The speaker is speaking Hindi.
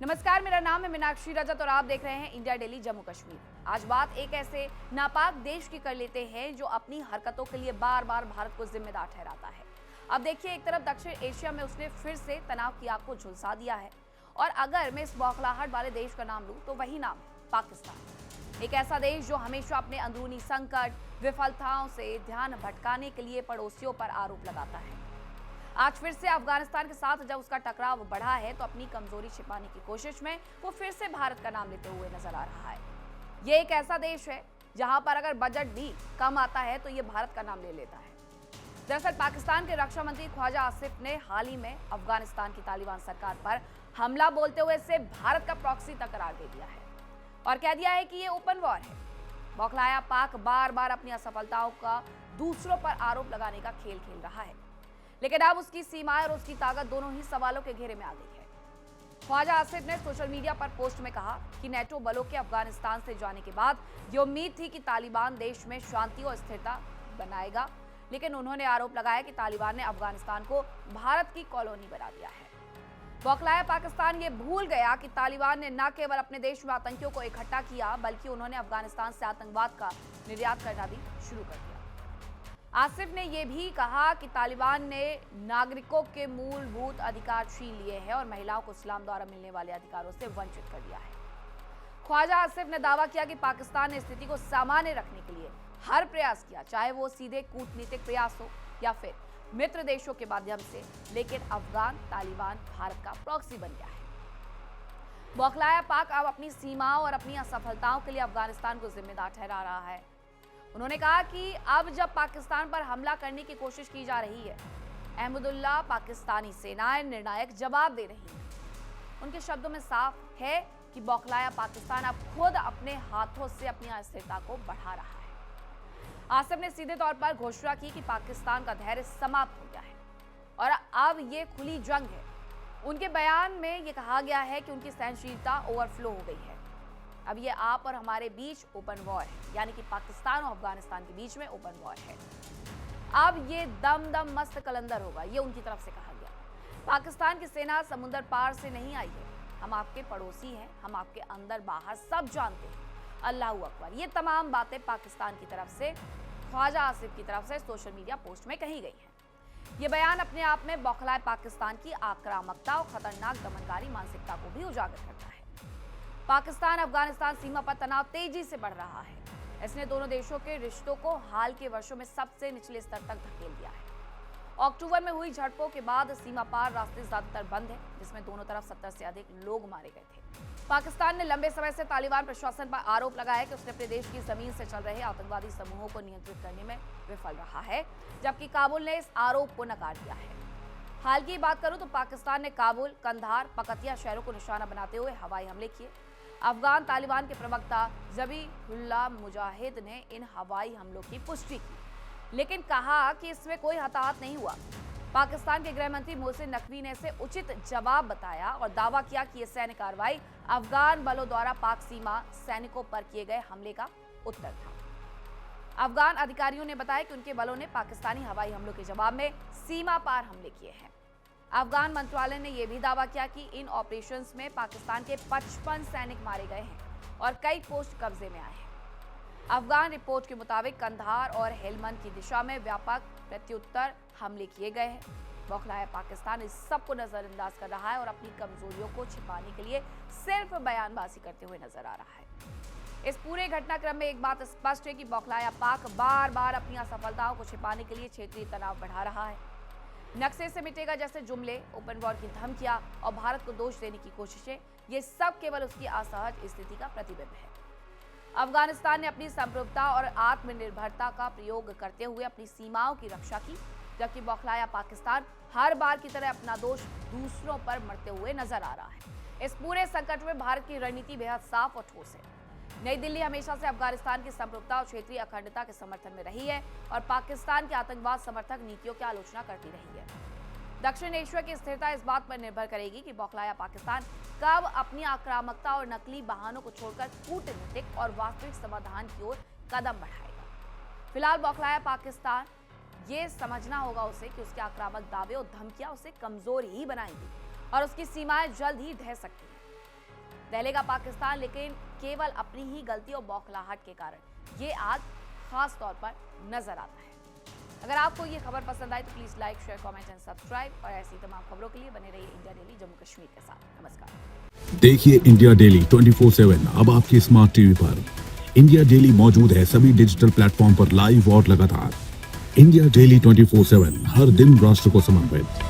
नमस्कार, मेरा नाम है मीनाक्षी रजत और आप देख रहे हैं इंडिया डेली जम्मू कश्मीर। आज बात एक ऐसे नापाक देश की कर लेते हैं जो अपनी हरकतों के लिए बार बार भारत को जिम्मेदार ठहराता है। अब देखिए, एक तरफ दक्षिण एशिया में उसने फिर से तनाव की आग को झुलसा दिया है और अगर मैं इस बौखलाहट वाले देश का नाम लूं तो वही नाम है पाकिस्तान। एक ऐसा देश जो हमेशा अपने अंदरूनी संकट, विफलताओं से ध्यान भटकाने के लिए पड़ोसियों पर आरोप लगाता है। आज फिर से अफगानिस्तान के साथ जब उसका टकराव बढ़ा है तो अपनी कमजोरी छिपाने की कोशिश में वो फिर से भारत का नाम लेते हुए नजर आ रहा है। ये एक ऐसा देश है जहां पर अगर बजट भी कम आता है तो ये भारत का नाम ले लेता है। दरअसल पाकिस्तान के रक्षा मंत्री ख्वाजा आसिफ ने हाल ही में अफगानिस्तान की तालिबान सरकार पर हमला बोलते हुए इसे भारत का प्रॉक्सी तक करार दे दिया है और कह दिया है कि ये ओपन वॉर है। बौखलाया पाक बार बार अपनी असफलताओं का दूसरों पर आरोप लगाने का खेल खेल रहा है, लेकिन अब उसकी सीमाएं और उसकी ताकत दोनों ही सवालों के घेरे में आ गई है। ख्वाजा आसिफ ने सोशल मीडिया पर पोस्ट में कहा कि नेटो बलों के अफगानिस्तान से जाने के बाद ये उम्मीद थी कि तालिबान देश में शांति और स्थिरता बनाएगा, लेकिन उन्होंने आरोप लगाया कि तालिबान ने अफगानिस्तान को भारत की कॉलोनी बना दिया है। बौखलाया पाकिस्तान ये भूल गया कि तालिबान ने न केवल अपने देश में आतंकियों को इकट्ठा किया बल्कि उन्होंने अफगानिस्तान से आतंकवाद का निर्यात करना भी शुरू कर दिया। आसिफ ने यह भी कहा कि तालिबान ने नागरिकों के मूलभूत अधिकार छीन लिए हैं और महिलाओं को इस्लाम द्वारा मिलने वाले अधिकारों से वंचित कर दिया है। ख्वाजा आसिफ ने दावा किया कि पाकिस्तान ने स्थिति को सामान्य रखने के लिए हर प्रयास किया, चाहे वो सीधे कूटनीतिक प्रयास हो या फिर मित्र देशों के माध्यम से, लेकिन अफगान तालिबान भारत का प्रॉक्सी बन गया है। बौखलाया पाक अब अपनी सीमाओं और अपनी असफलताओं के लिए अफगानिस्तान को जिम्मेदार ठहरा रहा है। उन्होंने कहा कि अब जब पाकिस्तान पर हमला करने की कोशिश की जा रही है, अहमदुल्ला पाकिस्तानी सेनाएं निर्णायक जवाब दे रही हैं। उनके शब्दों में साफ है कि बौखलाया पाकिस्तान अब खुद अपने हाथों से अपनी अस्थिरता को बढ़ा रहा है। आसिफ ने सीधे तौर पर घोषणा की कि पाकिस्तान का धैर्य समाप्त हो गया है और अब ये खुली जंग है। उनके बयान में ये कहा गया है कि उनकी सहनशीलता ओवरफ्लो हो गई है। अब ये आप और हमारे बीच ओपन वॉर है, यानी कि पाकिस्तान और अफगानिस्तान के बीच में ओपन वॉर है। अब ये दम दम मस्त कलंदर होगा, ये उनकी तरफ से कहा गया। पाकिस्तान की सेना समुद्र पार से नहीं आई है, हम आपके पड़ोसी हैं, हम आपके अंदर बाहर सब जानते हैं। अल्लाहू अकबर, ये तमाम बातें पाकिस्तान की तरफ से ख्वाजा आसिफ की तरफ से सोशल मीडिया पोस्ट में कही गई हैं। ये बयान अपने आप में बौखलाए पाकिस्तान की आक्रामकता और खतरनाक दमनकारी मानसिकता को भी उजागर करता है। पाकिस्तान अफगानिस्तान सीमा पर तनाव तेजी से बढ़ रहा है। इसने दोनों देशों के रिश्तों को हाल के वर्षों में सबसे निचले स्तर तक धकेल दिया है। अक्टूबर में हुई झड़पों के बाद सीमा पार रास्ते ज्यादातर बंद हैं, जिसमें दोनों तरफ 70 से अधिक लोग मारे गए थे। पाकिस्तान ने लंबे समय से तालिबान प्रशासन पर आरोप लगाया कि उसने अपने देश की जमीन से चल रहे आतंकवादी समूहों को नियंत्रित करने में विफल रहा है, जबकि काबुल ने इस आरोप को नकार दिया है। हाल की बात करूं तो पाकिस्तान ने काबुल, कंधार, पकतिया शहरों को निशाना बनाते हुए हवाई हमले किए। अफगान तालिबान के प्रवक्ता ज़बीहुल्लाह मुजाहिद ने इन हवाई हमलों की पुष्टि की, लेकिन कहा कि इसमें कोई हताहत नहीं हुआ। पाकिस्तान के गृह मंत्री मोहसिन नकवी ने इसे उचित जवाब बताया और दावा किया कि यह सैन्य कार्रवाई अफगान बलों द्वारा पाक सीमा सैनिकों पर किए गए हमले का उत्तर था। अफगान अधिकारियों ने बताया कि उनके बलों ने पाकिस्तानी हवाई हमलों के जवाब में सीमा पार हमले किए हैं। अफगान मंत्रालय ने यह भी दावा किया कि इन ऑपरेशंस में पाकिस्तान के 55 सैनिक मारे गए हैं और कई पोस्ट कब्जे में आए हैं। अफगान रिपोर्ट के मुताबिक कंधार और हेलमंद की दिशा में व्यापक प्रत्युत्तर हमले किए गए हैं। बौखलाया पाकिस्तान इस सब को नजरअंदाज कर रहा है और अपनी कमजोरियों को छिपाने के लिए सिर्फ बयानबाजी करते हुए नजर आ रहा है। इस पूरे घटनाक्रम में एक बात स्पष्ट है कि बौखलाया पाक बार बार अपनी असफलताओं को छिपाने के लिए क्षेत्रीय तनाव बढ़ा रहा है। नक्शे से मिटेगा जैसे जुमले, ओपन वॉर की धमकियां और भारत को दोष देने की कोशिशें, ये सब केवल उसकी असहज स्थिति का प्रतिबिंब है। अफगानिस्तान ने अपनी संप्रभुता और आत्मनिर्भरता का प्रयोग करते हुए अपनी सीमाओं की रक्षा की, जबकि बौखलाया पाकिस्तान हर बार की तरह अपना दोष दूसरों पर मढ़ते हुए नजर आ रहा है। इस पूरे संकट में भारत की रणनीति बेहद साफ और ठोस है। नई दिल्ली हमेशा से अफगानिस्तान की संप्रभुता और क्षेत्रीय अखंडता के समर्थन में रही है और पाकिस्तान की आतंकवाद समर्थक नीतियों की आलोचना करती रही है। दक्षिण एशिया की स्थिरता इस बात पर निर्भर करेगी कि बौखलाया पाकिस्तान कब अपनी आक्रामकता और नकली बहानों को छोड़कर कूटनीतिक और वास्तविक समाधान की ओर कदम बढ़ाएगा। फिलहाल बौखलाया पाकिस्तान ये समझना होगा उसे कि उसके आक्रामक दावे और धमकियां उसे कमजोर ही बनाएंगी और उसकी सीमाएं जल्द ही ढह सकती हैं। दहलेगा पाकिस्तान, लेकिन केवल अपनी ही गलती और बौखलाहट के कारण ये आज खास तौर पर नजर आता है। अगर आपको ये खबर पसंद आए तो please like, share, comment and subscribe और ऐसी तमाम खबरों के लिए बने रहिए इंडिया डेली जम्मू कश्मीर के साथ। नमस्कार। देखिए इंडिया डेली 24/7 अब आपकी स्मार्ट टीवी पर। इंडिया डेली मौजूद है सभी डिजिटल प्लेटफॉर्म पर लाइव और लगातार। इंडिया डेली 24/7 हर दिन राष्ट्र को समर्पित।